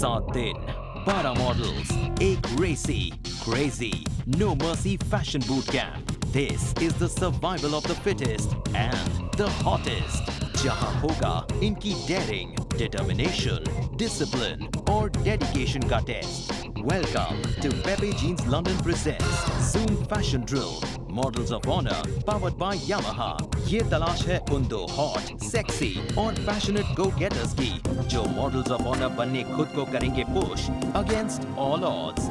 7 दिन, 12 models, एक racy, crazy, no mercy fashion boot camp. This is the survival of the fittest and the hottest. जहां होगा इनकी daring, determination, discipline और dedication का test. Welcome to Pepe Jeans London presents Zoom Fashion Drill. Models of Honor powered by Yamaha. ये तलाश है उन दो hot, sexy और passionate go-getters की जो Models of Honor बनने खुद को करेंगे push against all odds.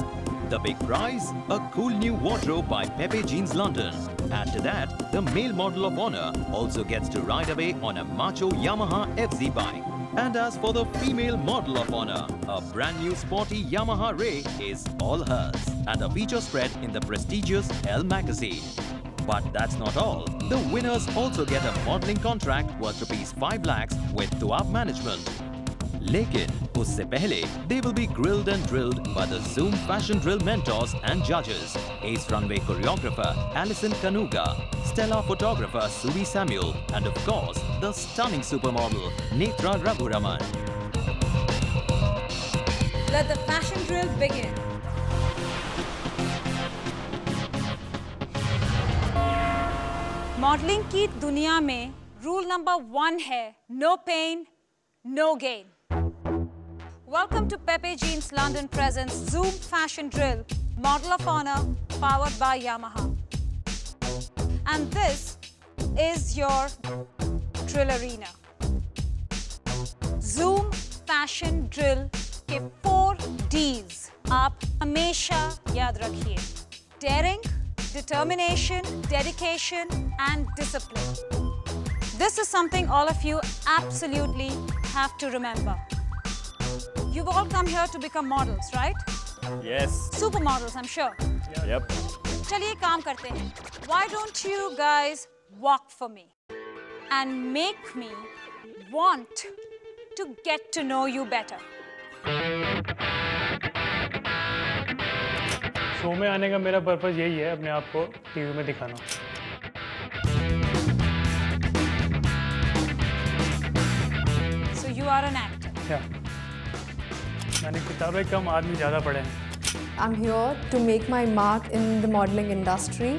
The big prize? A cool new wardrobe by Pepe Jeans London. Add to that, the male Model of Honor also gets to ride away on a macho Yamaha FZ bike. And as for the female Model of Honor, a brand new sporty Yamaha Ray is all hers. And a feature spread in the prestigious Elle magazine. But that's not all. The winners also get a modeling contract worth ₹5 lakhs with Tuap management. लेकिन उससे पहले they will be grilled and drilled by the Zoom Fashion Drill mentors and judges. Ace runway choreographer Alison Kanuga, stellar photographer Subi Samuel, and of course the stunning supermodel Netra Raghuraman. Let the fashion drill begin. Modelling की दुनिया में rule number 1 है no pain, no gain. Welcome to Pepe Jeans London presents Zoom Fashion Drill, Model of Honor, powered by Yamaha. And this is your drill arena. Zoom Fashion Drill के 4 Ds आप हमेशा याद रखिए. Daring, determination, dedication, and discipline. This is something all of you absolutely have to remember. You've all come here to become models, right? Yes. Supermodels, I'm sure. Yep. चलिए काम करते हैं. Why don't you guys walk for me and make me want to get to know you better? Show में आने का मेरा purpose यही है, अपने आप को टीवी में दिखाना. So you are an actor. Yeah. मैंने किताबें कम, आदमी ज़्यादा पढ़े हैं. I'm here to make my mark in the modeling industry.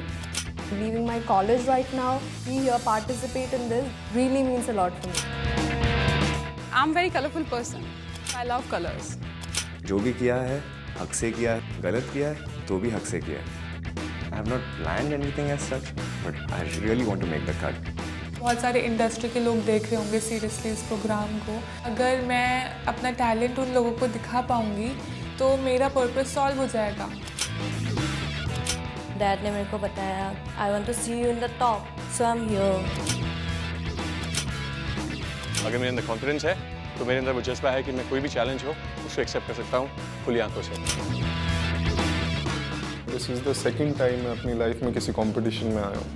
Leaving my college right now, be here, participate in this, really means a lot to me. I'm a very colorful person. I love colors. जो भी किया है, हक से किया है, गलत किया है, तो भी हक से किया है. I have not planned anything as such, but I really want to make the cut. बहुत सारे इंडस्ट्री के लोग देख रहे होंगे सीरियसली इस प्रोग्राम को. अगर मैं अपना टैलेंट उन लोगों को दिखा पाऊंगी तो मेरा पर्पस सॉल्व हो जाएगा. डैड ने मेरे को बताया I want to see you in the top, so I am here. अगर मेरे अंदर कॉन्फिडेंस है तो मेरे अंदर वो जज्बा है कि मैं कोई भी चैलेंज हो उसको एक्सेप्ट कर सकता हूँ खुली आंखों से. This is the second time मैं अपनी लाइफ में किसी कंपटीशन में आया हूँ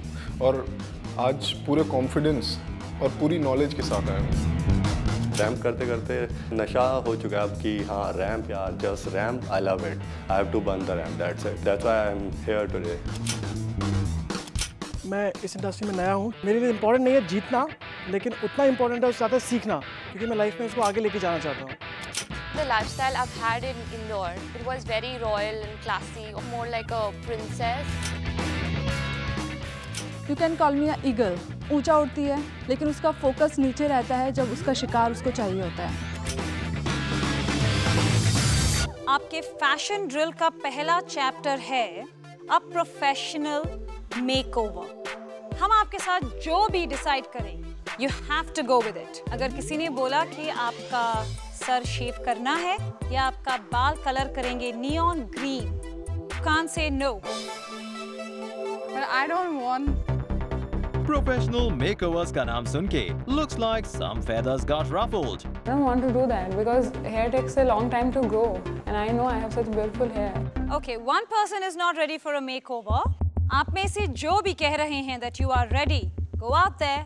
और आज पूरे कॉन्फिडेंस और पूरी नॉलेज के साथ आया हूँ. रैम्प करते करते नशा हो चुका है अब कि हाँ रैम्प यार, just ramp, I love it, I have to burn the ramp, that's it, that's why I am here today. मैं इस इंडस्ट्री में नया हूँ. मेरे लिए इम्पोर्टेंट नहीं है जीतना, लेकिन उतना इम्पोर्टेंट है उससे ज़्यादा सीखना, क्योंकि मैं लाइफ में इसको आगे लेके जाना चाहता हूँ. The lifestyle I've had in Indore, it was very royal and classy, more like a princess. You can call me a eagle. ऊंचा उड़ती है, लेकिन उसका फोकस नीचे रहता है जब उसका शिकार उसको चाहिए होता है. आपके फैशन ड्रिल का पहला चैप्टर है अ प्रोफेशनल मेकओवर. हम आपके साथ जो भी डिसाइड करें, you have to go with it. अगर किसी ने बोला कि आपका सर शेव करना है या आपका बाल कलर करेंगे neon green, can't say no. But I don't want. Professional makeovers का नाम सुन के looks like some feathers got ruffled. I don't want to do that because hair takes a long time to grow, and I know I have such beautiful hair. Okay, one person is not ready for a makeover. आप में से जो भी कह रहे हैं that you are ready, go out there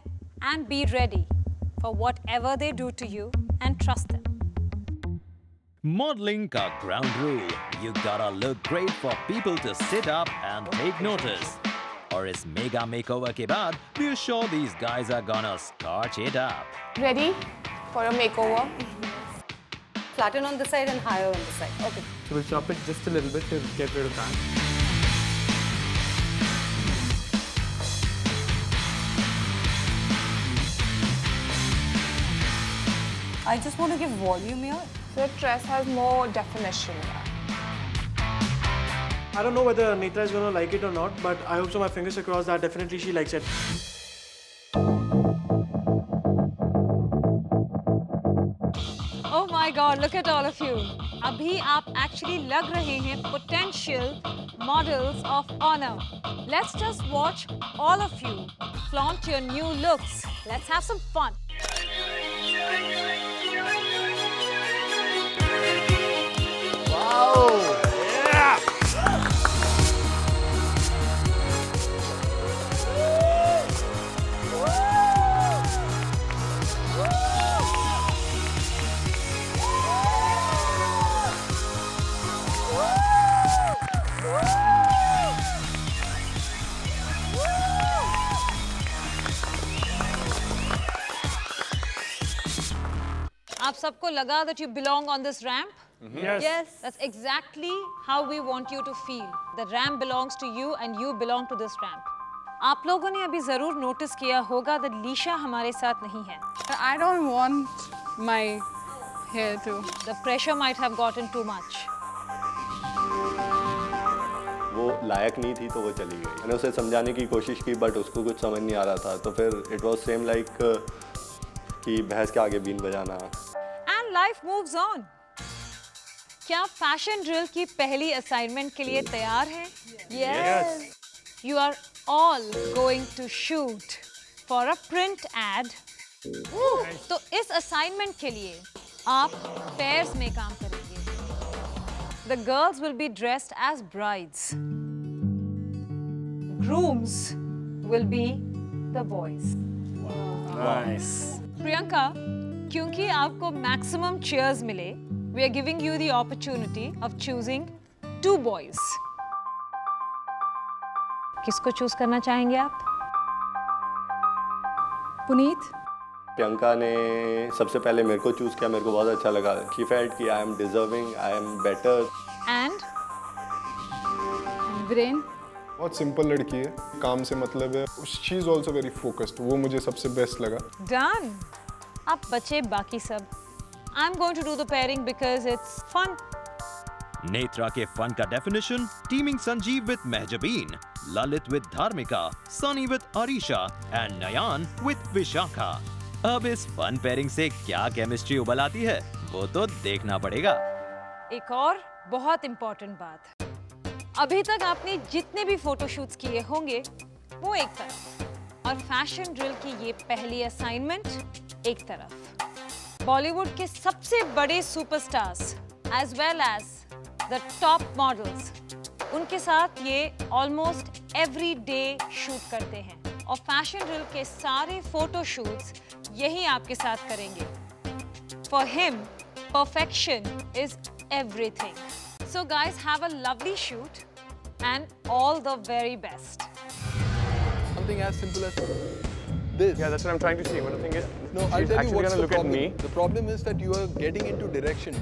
and be ready for whatever they do to you and trust them. Modeling का ground rule, you gotta look great for people to sit up and take notice. और इस mega makeover के बाद we're sure these guys are gonna scorch it up. Ready for a makeover? flatten on this side and higher on this side. Okay. So we'll chop it just a little bit to get rid of that. I just want to give volume here. The dress has more definition. I don't know whether Netra is going to like it or not, but I hope so. My fingers are crossed that definitely she likes it. Oh my God, look at all of you. Abhi aap actually lag rahe hain potential models of honor. Let's just watch all of you flaunt your new looks. Let's have some fun. Wow! Yeah! आप सबको लगा that you belong on this ramp? Yes. Yes. That's exactly how we want you to feel. The ramp belongs to you and you belong to this ramp. आप लोगों ने अभी जरूर notice किया होगा that लीशा हमारे साथ नहीं है. I don't want my hair to. The pressure might have gotten too much. वो लायक नहीं थी तो वो चली गई. मैंने उसे समझाने की कोशिश की बट उसको कुछ समझ नहीं आ रहा था. तो फिर it was same like कि भैंस के आगे बीन बजाना. And life moves on. क्या फैशन ड्रिल की पहली असाइनमेंट के लिए तैयार हैं? Yes. You are all going to shoot for a print ad. तो इस असाइनमेंट के लिए आप pairs में काम करेंगे. The girls will be dressed as brides. Grooms will be the boys. Nice. Priyanka, क्योंकि आपको maximum cheers मिले, we are giving you the opportunity of choosing 2 boys. किसको चूज करना चाहेंगे आप? पुनीत? प्रियंका ने सबसे पहले मेरे को चूज किया. मेरे को बहुत अच्छा लगा. She felt कि I am deserving, I am better. And Viren? बहुत सिंपल लड़की है, काम से मतलब है. She is also very focused. वो मुझे सबसे बेस्ट लगा. done. अब बचे बाकी सब. I'm going to do the pairing because it's fun. Netra के फन का definition teaming Sanjeev with Mahjabeen, Lalit with Dharmika, Sunny with Arisha and Nayan with Vishakha. अब इस फन पेयरिंग से क्या केमिस्ट्री उबल आती है वो तो देखना पड़ेगा. एक और बहुत इंपॉर्टेंट बात. अभी तक आपने जितने भी फोटोशूट्स किए होंगे वो एक तरफ और फैशन ड्रिल की ये पहली असाइनमेंट एक तरफ. बॉलीवुड के सबसे बड़े superstars as well as the top models, उनके साथ ये ऑलमोस्ट एवरी डे शूट करते हैं और फैशन ड्रिल के सारे फोटोशूट्स यही आपके साथ करेंगे. For him perfection is everything. So guys, have a lovely shoot and all the very best. Something as simple as this. Yeah, that's what I'm trying to see. But the thing is, no, I'll tell you what's gonna the look problem. at me. The problem is that you are getting into direction.